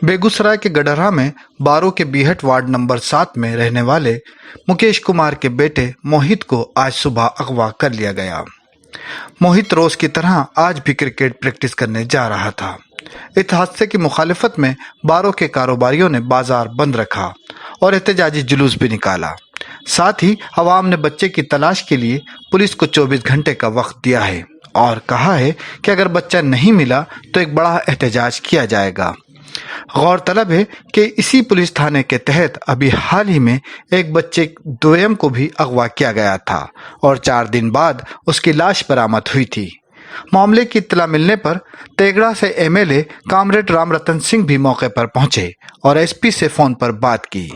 बेगूसराय के गडहरा में बारो के बीहट वार्ड नंबर 7 में रहने वाले मुकेश कुमार के बेटे मोहित को आज सुबह अगवा कर लिया गया। मोहित रोज की तरह आज भी क्रिकेट प्रैक्टिस करने जा रहा था। इस हादसे की मुखालिफत में बारो के कारोबारियों ने बाजार बंद रखा और एहतजाजी जुलूस भी निकाला। साथ ही अवाम ने बच्चे की तलाश के लिए पुलिस को 24 घंटे का वक्त दिया है और कहा है कि अगर बच्चा नहीं मिला तो एक बड़ा एहतजाज किया जाएगा। गौरतलब है कि इसी पुलिस थाने के तहत अभी हाल ही में एक बच्चे द्वयम को भी अगवा किया गया था और 4 दिन बाद उसकी लाश बरामद हुई थी। मामले की इत्तला मिलने पर तेगड़ा से एमएलए कामरेड राम रतन सिंह भी मौके पर पहुंचे और एसपी से फोन पर बात की।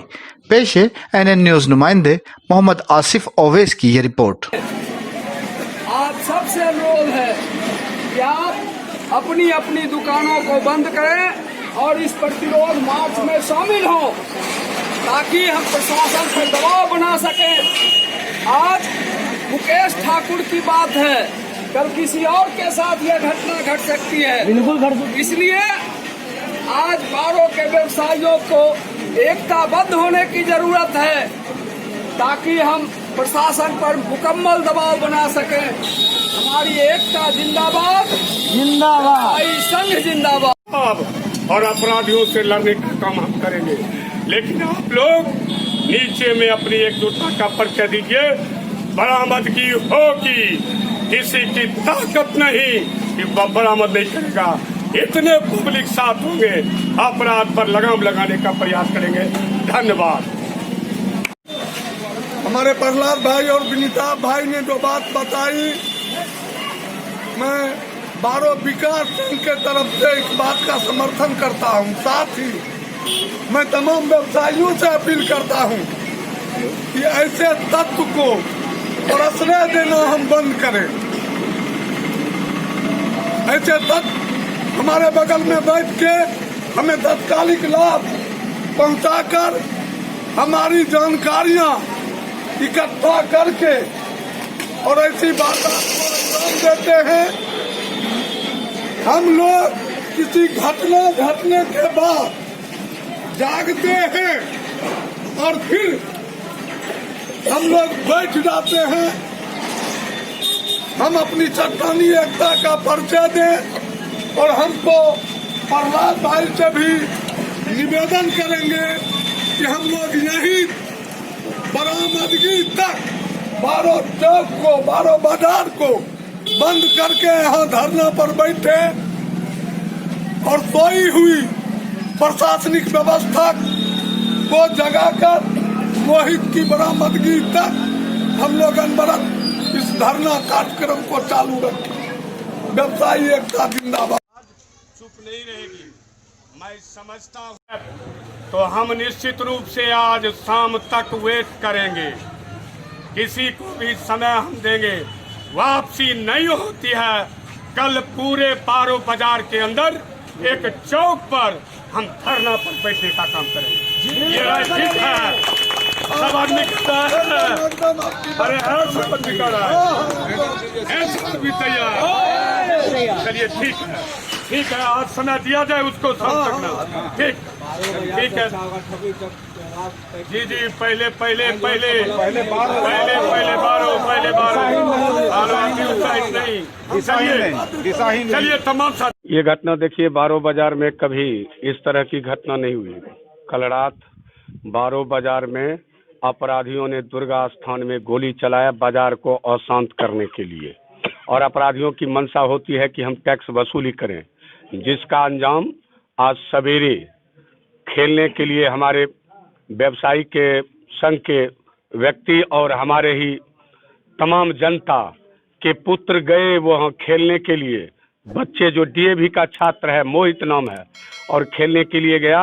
पेश है एनएन न्यूज नुमाइंदे मोहम्मद आसिफ ओवैस की ये रिपोर्ट। आप सबसे अनुरोध है कि आप अपनी अपनी दुकानों को बंद करें और इस प्रतिरोध मार्च में शामिल हों ताकि हम प्रशासन पर दबाव बना सकें। आज मुकेश ठाकुर की बात है, कल किसी और के साथ यह घटना घट सकती है। बिल्कुल इसलिए आज बारो के व्यवसायियों को एकताबद्ध होने की जरूरत है ताकि हम प्रशासन पर मुकम्मल दबाव बना सकें। हमारी एकता जिंदाबाद, जिंदाबाद, संघ जिंदाबाद। और अपराधियों से लड़ने का काम हम करेंगे, लेकिन आप लोग नीचे में अपनी एकजुटता का परिचय दीजिए। बरामदगी होगी, किसी की ताकत नहीं कि बरामद नहीं करेगा। इतने पब्लिक साथ होंगे, अपराध पर लगाम लगाने का प्रयास करेंगे। धन्यवाद। हमारे प्रहलाद भाई और विनीता भाई ने जो बात बताई, मैं बारो विकास संघ के तरफ से इस बात का समर्थन करता हूं। साथ ही मैं तमाम व्यवसायियों से अपील करता हूं कि ऐसे तत्व को प्रश्रय देना हम बंद करें। ऐसे तत्व हमारे बगल में बैठ के हमें तत्कालिक लाभ पहुंचाकर हमारी जानकारियां इकट्ठा करके और ऐसी बातों को अंजाम देते हैं। हम लोग किसी घटना घटने के बाद जागते हैं और फिर हम लोग बैठ जाते हैं। हम अपनी चट्टानी एकता का परिचय दें और हमको प्रहलाद भाई से भी निवेदन करेंगे कि हम लोग यही बरामदगी तक बारो चौक को, बारो बाजार को बंद करके यहाँ धरना पर बैठे और सोई हुई प्रशासनिक व्यवस्था को जगाकर मोहित की बरामदगी तक हम लोग अनवरत इस धरना कार्यक्रम को चालू रखें। व्यवसायी एकता जिंदाबाद। चुप नहीं रहेगी, मैं समझता हूँ। तो हम निश्चित रूप से आज शाम तक वेट करेंगे, किसी को भी समय हम देंगे। वापसी नहीं होती है। कल पूरे बारो बाजार के अंदर एक चौक पर हम धरना पर बैठने का काम करेंगे। ये ठीक है, सब आदमी करता है। अरे हर सब कर रहा है, ऐसा भी तैयार। चलिए ठीक है, ठीक है, आज समय दिया जाए उसको समझ सकना। ठीक ठीक है जी जी, पहले पहले पहले पहले बारो, पहले बारो। चलिए तमाम साथ। ये घटना देखिए, बारो बाजार में कभी इस तरह की घटना नहीं हुई। कल रात बारो बाजार में अपराधियों ने दुर्गा स्थान में गोली चलाया बाजार को अशांत करने के लिए, और अपराधियों की मंशा होती है कि हम टैक्स वसूली करें, जिसका अंजाम आज सवेरे खेलने के लिए हमारे व्यवसायी के संघ के व्यक्ति और हमारे ही तमाम जनता के पुत्र गए वहाँ खेलने के लिए। बच्चे जो डीएवी का छात्र है, मोहित नाम है, और खेलने के लिए गया।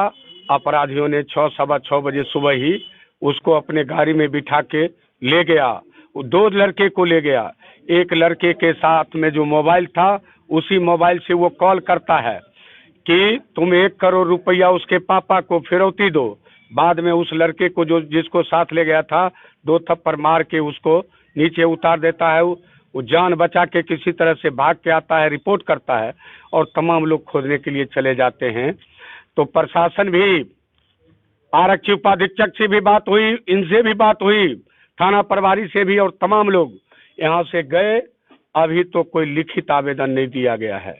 अपराधियों ने 6-6:15 बजे सुबह ही उसको अपने गाड़ी में बिठा के ले गया। 2 लड़के को ले गया। एक लड़के के साथ में जो मोबाइल था, उसी मोबाइल से वो कॉल करता है कि तुम 1 करोड़ रुपया उसके पापा को फिरौती दो। बाद में उस लड़के को जो जिसको साथ ले गया था, 2 थप्पड़ मार के उसको नीचे उतार देता है। वो जान बचा के किसी तरह से भाग के आता है, रिपोर्ट करता है और तमाम लोग खोजने के लिए चले जाते हैं। तो प्रशासन भी, आरक्षी उपाधीक्षक से भी बात हुई, इनसे भी बात हुई, थाना प्रभारी से भी, और तमाम लोग यहाँ से गए। अभी तो कोई लिखित आवेदन नहीं दिया गया है।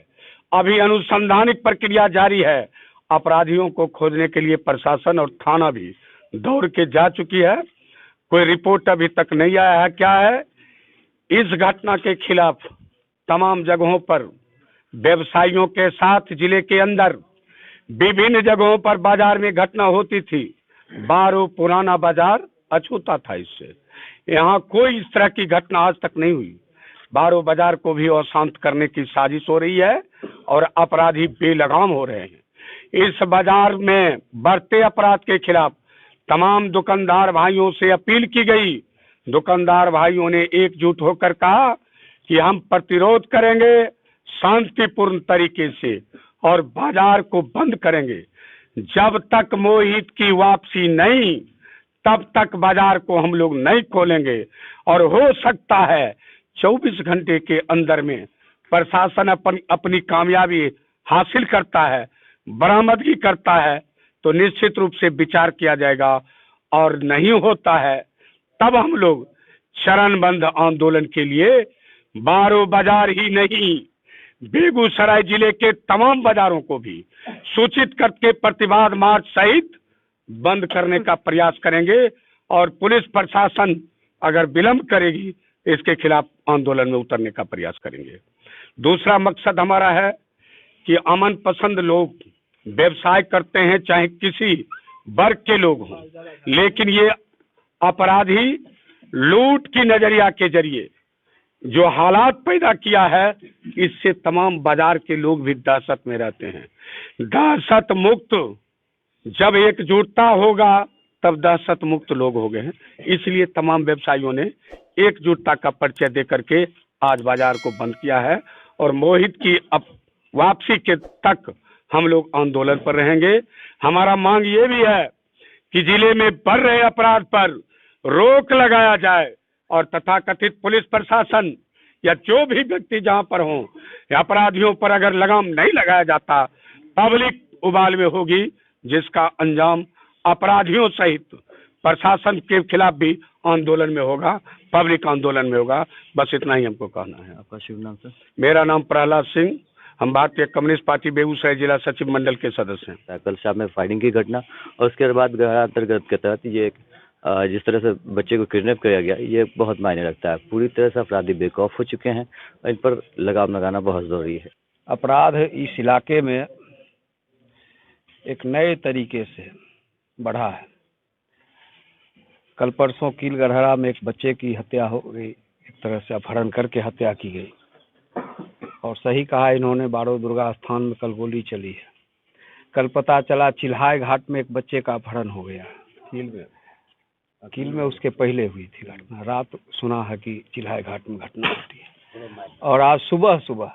अभी अनुसंधानिक प्रक्रिया जारी है। अपराधियों को खोजने के लिए प्रशासन और थाना भी दौड़ के जा चुकी है। कोई रिपोर्ट अभी तक नहीं आया है। क्या है, इस घटना के खिलाफ तमाम जगहों पर व्यवसायियों के साथ जिले के अंदर विभिन्न जगहों पर बाजार में घटना होती थी। बारो पुराना बाजार अछूता था इससे। यहाँ कोई इस तरह की घटना आज तक नहीं हुई। बारो बाजार को भी अशांत करने की साजिश हो रही है और अपराधी बेलगाम हो रहे हैं। इस बाजार में बढ़ते अपराध के खिलाफ तमाम दुकानदार भाइयों से अपील की गई। दुकानदार भाइयों ने एकजुट होकर कहा कि हम प्रतिरोध करेंगे शांतिपूर्ण तरीके से और बाजार को बंद करेंगे। जब तक मोहित की वापसी नहीं, तब तक बाजार को हम लोग नहीं खोलेंगे। और हो सकता है 24 घंटे के अंदर में प्रशासन अपनी कामयाबी हासिल करता है, बरामदगी करता है, तो निश्चित रूप से विचार किया जाएगा। और नहीं होता है तब हम लोग चरणबद्ध आंदोलन के लिए बारो बाजार ही नहीं, बेगूसराय जिले के तमाम बाजारों को भी सूचित करके प्रतिवाद मार्च सहित बंद करने का प्रयास करेंगे। और पुलिस प्रशासन अगर विलंब करेगी, इसके खिलाफ आंदोलन में उतरने का प्रयास करेंगे। दूसरा मकसद हमारा है कि अमन पसंद लोग व्यवसाय करते हैं, चाहे किसी वर्ग के लोग हों, लेकिन ये अपराधी लूट की नजरिया के जरिए जो हालात पैदा किया है, इससे तमाम बाजार के लोग भी दहशत में रहते हैं। दहशत मुक्त जब एकजुटता होगा तब दहशत मुक्त लोग हो गए हैं। इसलिए तमाम व्यवसायियों ने एकजुटता का परिचय देकर के आज बाजार को बंद किया है। और मोहित की वापसी के तक हम लोग आंदोलन पर रहेंगे। हमारा मांग ये भी है कि जिले में बढ़ रहे अपराध पर रोक लगाया जाए और तथाकथित पुलिस प्रशासन या जो भी व्यक्ति जहां पर हो, अपराधियों पर अगर लगाम नहीं लगाया जाता, पब्लिक उबाल में होगी, जिसका अंजाम अपराधियों सहित प्रशासन के खिलाफ भी आंदोलन में होगा, पब्लिक आंदोलन में होगा। बस इतना ही हमको कहना है। आपका शुभ नाम सर? मेरा नाम प्रहलाद सिंह, हम भारतीय कम्युनिस्ट पार्टी बेगूसराय जिला सचिव मंडल के सदस्य हैं। कल शाम में फायरिंग की घटना और उसके बाद गहरा अंतर्गत के तहत ये जिस तरह से बच्चे को किडनैप किया गया, ये बहुत मायने रखता है। पूरी तरह से अपराधी बेखौफ हो चुके हैं और इन पर लगाम लगाना बहुत जरूरी है। अपराध इस इलाके में एक नए तरीके से बढ़ा है। कल परसों कील गढ़हरा में एक बच्चे की हत्या हो गई, एक तरह से अपहरण करके हत्या की गई। और सही कहा इन्होंने, बारो दुर्गा स्थान में कल गोली चली है। कल पता चला चिल्हाय घाट में एक बच्चे का अपहरण हो गया। कील में उसके पहले हुई थी घटना। रात सुना है कि चिल्हाय घाट में घटना घटी है। और आज सुबह सुबह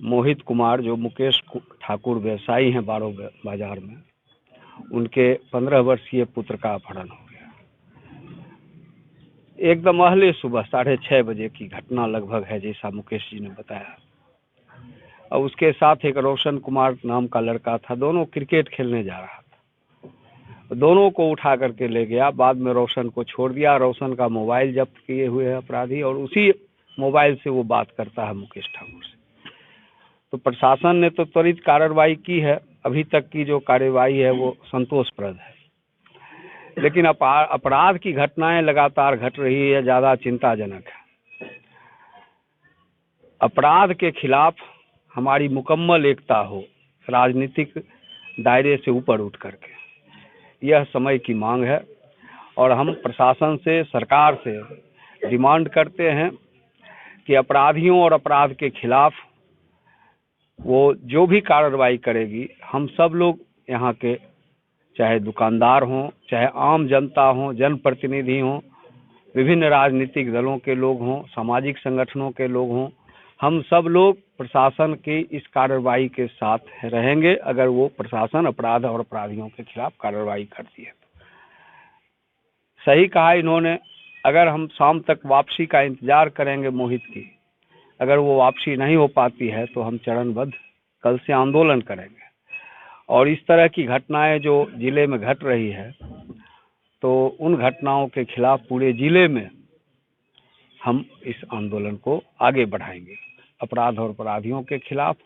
मोहित कुमार, जो मुकेश ठाकुर व्यवसायी हैं बारो बाजार में, उनके 15 वर्षीय पुत्र का अपहरण हो गया। एकदम अहले सुबह 6:30 बजे की घटना लगभग है, जैसा मुकेश जी ने बताया। और उसके साथ एक रोशन कुमार नाम का लड़का था। दोनों क्रिकेट खेलने जा रहा था। दोनों को उठा करके ले गया। बाद में रोशन को छोड़ दिया। रोशन का मोबाइल जब्त किए हुए हैं अपराधी और उसी मोबाइल से वो बात करता है मुकेश ठाकुर से। तो प्रशासन ने तो त्वरित कार्रवाई की है। अभी तक की जो कार्रवाई है वो संतोषप्रद है, लेकिन अपराध की घटनाएं लगातार घट रही है, ज्यादा चिंताजनक है। अपराध के खिलाफ हमारी मुकम्मल एकता हो, राजनीतिक दायरे से ऊपर उठ करके, यह समय की मांग है। और हम प्रशासन से, सरकार से डिमांड करते हैं कि अपराधियों और अपराध के खिलाफ वो जो भी कार्रवाई करेगी, हम सब लोग यहाँ के, चाहे दुकानदार हों, चाहे आम जनता हों, जनप्रतिनिधि हों, विभिन्न राजनीतिक दलों के लोग हों, सामाजिक संगठनों के लोग हों, हम सब लोग प्रशासन की इस कार्रवाई के साथ रहेंगे अगर वो प्रशासन अपराध और अपराधियों के खिलाफ कार्रवाई करती है। सही कहा इन्होंने, अगर हम शाम तक वापसी का इंतजार करेंगे मोहित की, अगर वो वापसी नहीं हो पाती है तो हम चरणबद्ध कल से आंदोलन करेंगे। और इस तरह की घटनाएं जो जिले में घट रही है, तो उन घटनाओं के खिलाफ पूरे जिले में हम इस आंदोलन को आगे बढ़ाएंगे, अपराध और अपराधियों के खिलाफ,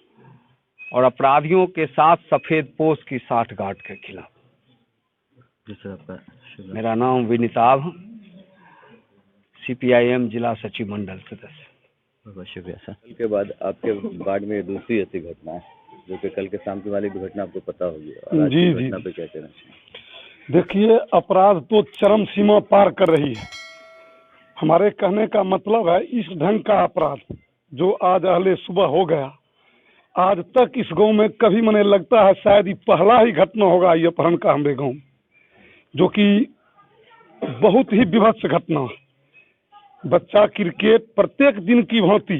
और अपराधियों के साथ सफेद पोश की साठगांठ के खिलाफ। जी सर, आपका शुभ। मेरा नाम विनीताभ, CPIM जिला सचिव मंडल सदस्य। बहुत शुक्रिया सर। कल के बाद आपके वार्ड में दूसरी ऐसी घटना है, जो कि कल के शाम की वाली घटना आपको पता होगी, और आज जी, की जी। घटना पे क्या कहना चाहिए? देखिए, अपराध तो चरम सीमा पार कर रही है। हमारे कहने का मतलब है, इस ढंग का अपराध जो आज अहले सुबह हो गया, आज तक इस गांव में कभी मने लगता है शायद ये पहला ही घटना होगा ये अपहरण का हमारे गांव, जो कि बहुत ही विभत्स घटना है। बच्चा क्रिकेट प्रत्येक दिन की भांति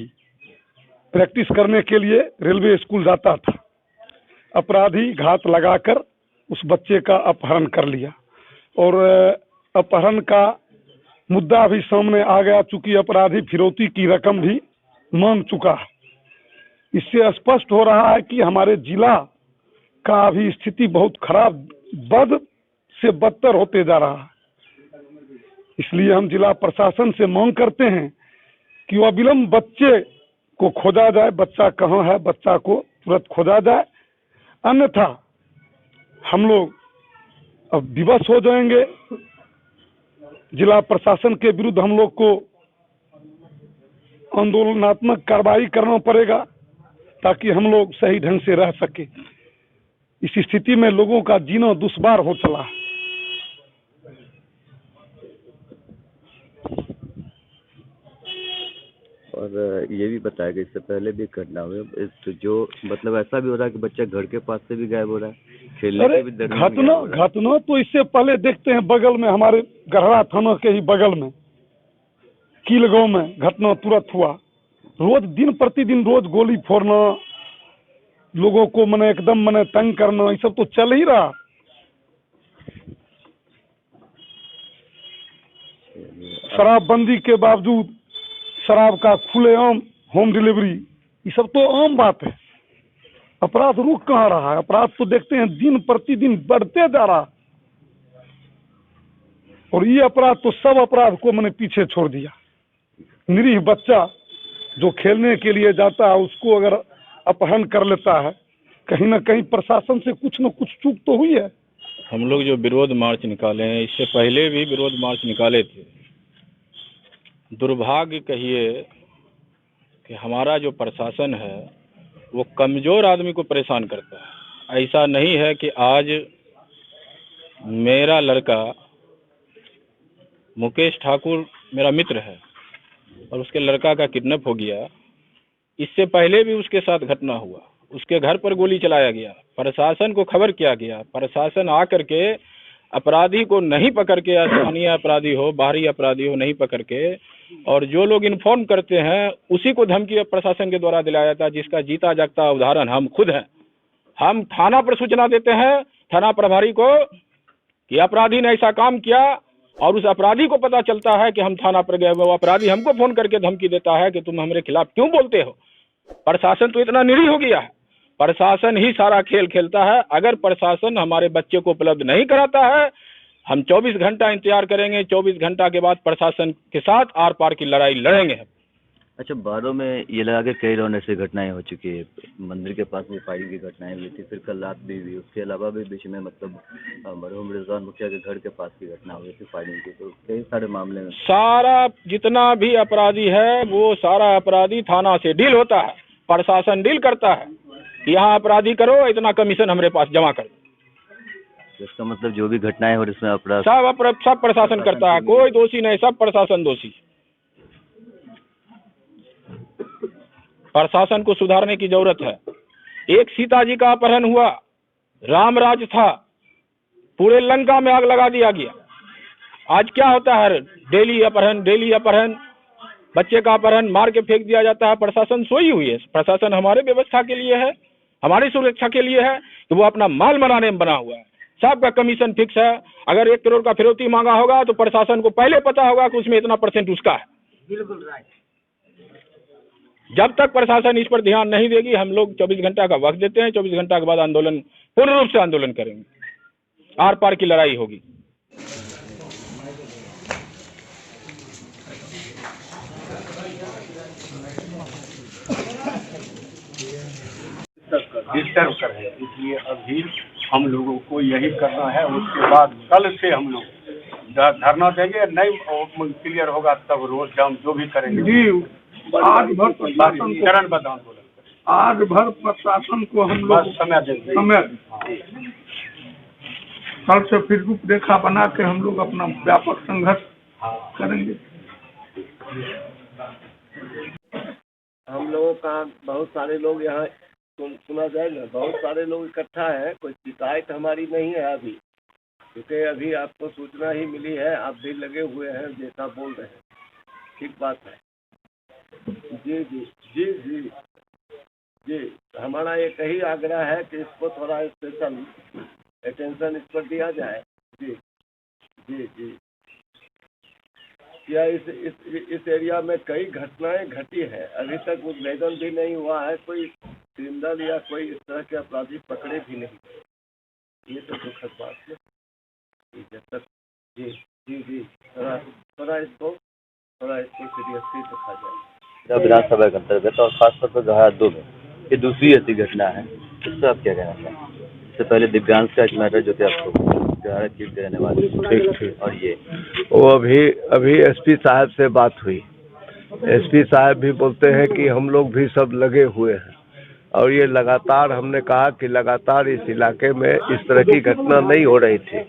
प्रैक्टिस करने के लिए रेलवे स्कूल जाता था, अपराधी घात लगाकर उस बच्चे का अपहरण कर लिया, और अपहरण का मुद्दा भी सामने आ गया, चूंकि अपराधी फिरौती की रकम भी मांग चुका है। इससे स्पष्ट हो रहा है कि हमारे जिला का अभी स्थिति बहुत खराब, बद से बदतर होते जा रहा है। इसलिए हम जिला प्रशासन से मांग करते हैं कि वह विलम्ब बच्चे को खोजा जाए, बच्चा कहाँ है, बच्चा को तुरंत खोजा जाए, अन्यथा हम लोग अब विवश हो जाएंगे। जिला प्रशासन के विरुद्ध हम लोग को आंदोलनात्मक कार्रवाई करना पड़ेगा, ताकि हम लोग सही ढंग से रह सके। इस स्थिति में लोगों का जीना दुश्वार हो चला है। और ये भी बताया कि इससे पहले भी घटना हुई, इस जो मतलब ऐसा भी हो रहा है कि बच्चा घर के पास से भी गायब हो रहा है, खेलने अरे के भी दरमियान गायब हो रहा है। घटना तो इससे पहले देखते हैं, बगल में हमारे गढ़वा थाना के ही बगल में कील गांव में घटना तुरंत हुआ। रोज दिन प्रतिदिन रोज गोली फोड़ना, लोगों को मने एकदम मने तंग करना, ये सब तो चल ही रहा। शराबबंदी के बावजूद शराब का खुलेआम होम डिलीवरी, ये सब तो आम बात है। अपराध रुक कहाँ रहा है? अपराध तो देखते हैं दिन प्रतिदिन बढ़ते जा रहा, और ये अपराध तो सब अपराध को मैंने पीछे छोड़ दिया। निरीह बच्चा जो खेलने के लिए जाता है, उसको अगर अपहरण कर लेता है, कहीं ना कहीं प्रशासन से कुछ न कुछ चूक तो हुई है। हम लोग जो विरोध मार्च निकाले हैं, इससे पहले भी विरोध मार्च निकाले थे। दुर्भाग्य कहिए कि हमारा जो प्रशासन है वो कमज़ोर आदमी को परेशान करता है। ऐसा नहीं है कि आज मेरा लड़का मुकेश ठाकुर मेरा मित्र है और उसके लड़का का किडनैप हो गया, इससे पहले भी उसके साथ घटना हुआ, उसके घर पर गोली चलाया गया, प्रशासन को खबर किया गया, प्रशासन आकर के अपराधी को नहीं पकड़ के, स्थानीय अपराधी हो बाहरी अपराधी हो नहीं पकड़ के, और जो लोग इन्फॉर्म करते हैं उसी को धमकी प्रशासन के द्वारा दिलाया जाता है, जिसका जीता जागता उदाहरण हम खुद हैं। हम थाना पर सूचना देते हैं, थाना प्रभारी को, कि अपराधी ने ऐसा काम किया, और उस अपराधी को पता चलता है कि हम थाना पर गए, वो अपराधी हमको फोन करके धमकी देता है कि तुम हमारे खिलाफ क्यों बोलते हो। प्रशासन तो इतना निरीह हो गया है, प्रशासन ही सारा खेल खेलता है। अगर प्रशासन हमारे बच्चे को उपलब्ध नहीं कराता है, हम 24 घंटा इंतजार करेंगे, 24 घंटा के बाद प्रशासन के साथ आर पार की लड़ाई लड़ेंगे। अच्छा, बारों में ये लगा के कई राउंड ऐसी घटनाएं हो चुकी है, मंदिर के पास भी फायरिंग की घटनाएं हुई थी, फिर कल रात भी हुई, उसके अलावा भी बीच में मतलब मरहूम रिजवान मुखिया के घर के पास की घटना हुई थी फायरिंग की, तो कई सारे मामले में सारा जितना भी अपराधी है वो सारा अपराधी थाना से डील होता है, प्रशासन डील करता है, यहाँ अपराधी करो, इतना कमीशन हमारे पास जमा कर। इसका मतलब जो भी घटनाएं हो इसमें अपराध सब प्रशासन करता है, कोई दोषी नहीं, सब प्रशासन दोषी। प्रशासन को सुधारने की जरूरत है। एक सीता जी का अपहरण हुआ, रामराज था, पूरे लंका में आग लगा दिया गया। आज क्या होता है? डेली अपहरण, बच्चे का अपहरण, मार के फेंक दिया जाता है। प्रशासन सोई हुई है। प्रशासन हमारे व्यवस्था के लिए है, हमारी सुरक्षा के लिए है, कि वो अपना माल बनाने में बना हुआ है। सबका कमीशन फिक्स है। अगर 1 करोड़ का फिरौती मांगा होगा तो प्रशासन को पहले पता होगा कि उसमें इतना % उसका है। जब तक प्रशासन इस पर ध्यान नहीं देगी हम लोग 24 घंटा का वक्त देते हैं। 24 घंटा के बाद आंदोलन पूर्ण रूप से आंदोलन करेंगे, आर पार की लड़ाई होगी। डिस्टर्ब कर रहे हैं, इसलिए अभी हम लोगों को यही करना है। उसके बाद कल से हम लोग धरना देंगे, नहीं क्लियर होगा तब रोड जाम जो भी करेंगे जी आज भर प्रशासन को चरणबद्ध आंदोलन आज भर प्रशासन को हम लोग बस समय देंगे। समय कल से फिर रूपरेखा बना के हम लोग अपना व्यापक संघर्ष करेंगे। हम लोगों का बहुत सारे लोग यहाँ सुना जाए ना, बहुत सारे लोग इकट्ठा है। कोई शिकायत हमारी नहीं है अभी, क्योंकि अभी आपको सूचना ही मिली है, आप भी लगे हुए हैं जैसा बोल रहे हैं, ठीक बात है। जी जी जी जी जी हमारा एक ही आग्रह है कि इसको थोड़ा स्पेशल अटेंशन इस पर दिया जाए। जी जी जी क्या इस एरिया में कई घटनाएं घटी है, अभी तक उद्भेदन भी नहीं हुआ है, कोई क्रिमिनल या कोई इस तरह के अपराधी पकड़े भी नहीं गए। ये तो दुखद बात है। जब तक जी जी जी थोड़ा इसको सीरियसली देखा जाए। विधानसभा के अंतर्गत और खासतौर पर गढ़ा 2 में ये दूसरी ऐसी घटना है, इस पर आप क्या कहना चाहेंगे? इससे पहले दिव्यांश का एक मैटर जो थे आपको गढ़ा चीट रहने वाले, ठीक और ये वो अभी एसपी साहब से बात हुई। एसपी साहब भी बोलते हैं कि हम लोग भी सब लगे हुए हैं, और ये लगातार हमने कहा कि लगातार इस इलाके में इस तरह की घटना नहीं हो रही थी,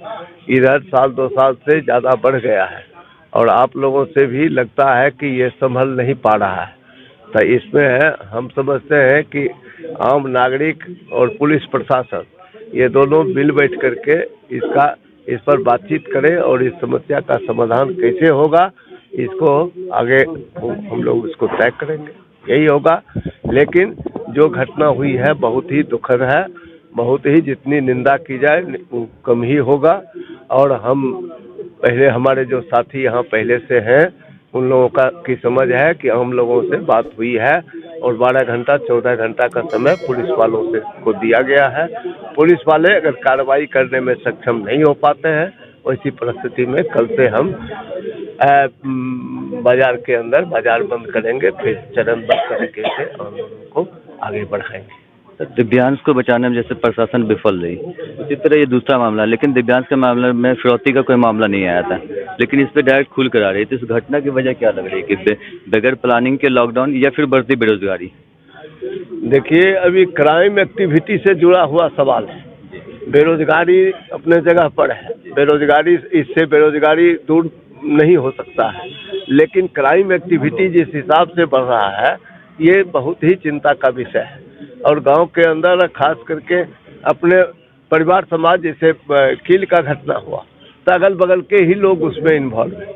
इधर साल 2 साल से ज़्यादा बढ़ गया है, और आप लोगों से भी लगता है कि ये संभल नहीं पा रहा है। तो इसमें हम समझते हैं कि आम नागरिक और पुलिस प्रशासन ये दोनों मिल बैठ करके इस पर बातचीत करें, और इस समस्या का समाधान कैसे होगा इसको आगे हम लोग इसको तय करेंगे, यही होगा। लेकिन जो घटना हुई है बहुत ही दुखद है, बहुत ही जितनी निंदा की जाए कम ही होगा। और हम पहले हमारे जो साथी यहाँ पहले से हैं उन लोगों की समझ है कि हम लोगों से बात हुई है, और 12 घंटा 14 घंटा का समय पुलिस वालों से को दिया गया है। पुलिस वाले अगर कार्रवाई करने में सक्षम नहीं हो पाते हैं, वैसी परिस्थिति में कल से हम बाजार के अंदर बाजार बंद करेंगे, फिर चरणबद्ध तरीके से आंदोलन को आगे बढ़ाएंगे। दिव्यांश को बचाने में जैसे प्रशासन विफल रही, उसी तरह ये दूसरा मामला, लेकिन दिव्यांश के मामले में फिरौती का कोई मामला नहीं आया था, लेकिन इस पे डायरेक्ट खुल कर आ रही थी। इस घटना की वजह क्या लग रही है कि बगैर प्लानिंग के लॉकडाउन या फिर बढ़ती बेरोजगारी? देखिए अभी क्राइम एक्टिविटी से जुड़ा हुआ सवाल है, बेरोजगारी अपने जगह पर है, बेरोजगारी इससे बेरोजगारी दूर नहीं हो सकता है, लेकिन क्राइम एक्टिविटी जिस हिसाब से बढ़ रहा है ये बहुत ही चिंता का विषय है। और गांव के अंदर खास करके अपने परिवार समाज जैसे कील का घटना हुआ तो अगल बगल के ही लोग उसमें इन्वॉल्व हैं,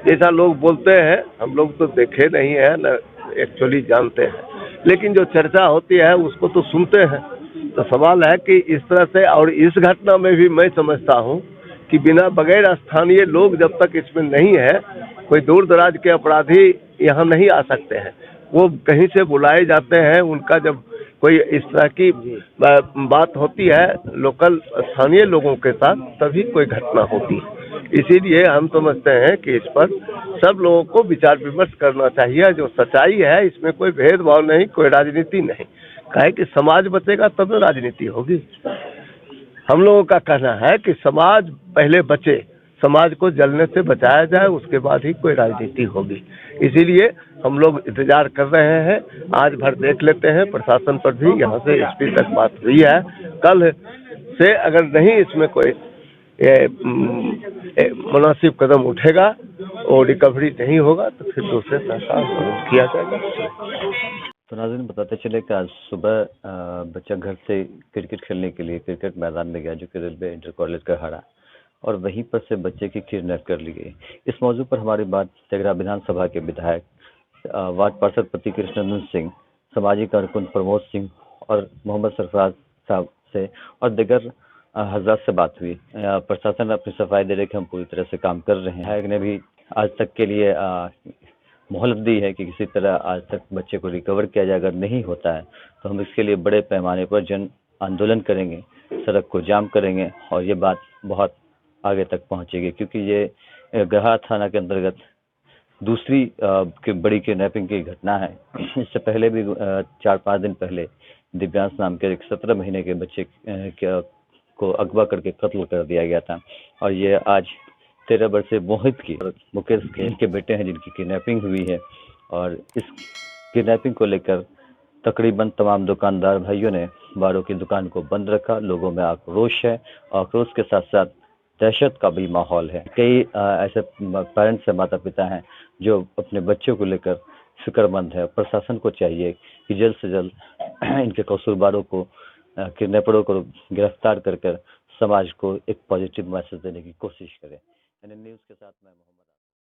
जैसा लोग बोलते हैं। हम लोग तो देखे नहीं हैं न एक्चुअली जानते हैं, लेकिन जो चर्चा होती है उसको तो सुनते हैं। तो सवाल है कि इस तरह से, और इस घटना में भी मैं समझता हूँ कि बिना बगैर स्थानीय लोग जब तक इसमें नहीं है, कोई दूर दराज के अपराधी यहाँ नहीं आ सकते हैं। वो कहीं से बुलाए जाते हैं, उनका जब कोई इस तरह की बात होती है लोकल स्थानीय लोगों के साथ तभी कोई घटना होती है। इसीलिए हम समझते हैं कि इस पर सब लोगों को विचार विमर्श करना चाहिए। जो सच्चाई है इसमें कोई भेदभाव नहीं, कोई राजनीति नहीं, काहे कि समाज बचेगा तब न राजनीति होगी। हम लोगों का कहना है कि समाज पहले बचे, समाज को जलने से बचाया जाए, उसके बाद ही कोई राजनीति होगी। इसीलिए हम लोग इंतजार कर रहे हैं, आज भर देख लेते हैं। प्रशासन पर भी यहाँ से एसपी तक बात हुई है, कल से अगर नहीं इसमें कोई मुनासिब कदम उठेगा और रिकवरी नहीं होगा तो फिर दूसरे सरकार किया जाएगा। तो नाज़रीन बताते चले कि आज सुबह बच्चा घर से क्रिकेट खेलने के लिए क्रिकेट मैदान में गया, जो कि रेलवे इंटर कॉलेज का हरा, और वहीं पर से बच्चे की किडनैप कर ली गई। इस मौजू पर हमारी बात तेघड़ा विधानसभा के विधायक वार्ड पार्षद पति कृष्णनंदन सिंह, सामाजिक कारकुन प्रमोद सिंह और मोहम्मद सरफराज साहब से और दिगर हजरात से बात हुई। प्रशासन अपनी सफाई दे रहे कि हम पूरी तरह से काम कर रहे हैं। विधायक ने भी आज तक के लिए मोहलत दी है कि किसी तरह आज तक बच्चे को रिकवर किया जाए। अगर नहीं होता है तो हम इसके लिए बड़े पैमाने पर जन आंदोलन करेंगे, सड़क को जाम करेंगे और ये बात बहुत आगे तक पहुंचेगी, क्योंकि ये गढ़ा थाना के अंतर्गत दूसरी बड़ी किडनैपिंग की घटना है। इससे पहले भी 4-5 दिन पहले दिव्यांश नाम के एक 17 महीने के बच्चे को अगवा करके कत्ल कर दिया गया था। और ये आज 13 वर्षीय मोहित की, मुकेश के बेटे हैं जिनकी किडनैपिंग हुई है। और इस किडनैपिंग को लेकर तकरीबन तमाम दुकानदार भाइयों ने बारों की दुकान को बंद रखा। लोगों में आक्रोश है, आक्रोश के साथ साथ दहशत का भी माहौल है। कई ऐसे पेरेंट्स हैं, माता पिता हैं जो अपने बच्चों को लेकर फिक्रमंद है। प्रशासन को चाहिए कि जल्द से जल्द इनके कसूरवारों को, किडनैपरों को गिरफ्तार कर समाज को एक पॉजिटिव मैसेज देने की कोशिश करें। न्यूज़ के साथ मैं मोहम्मद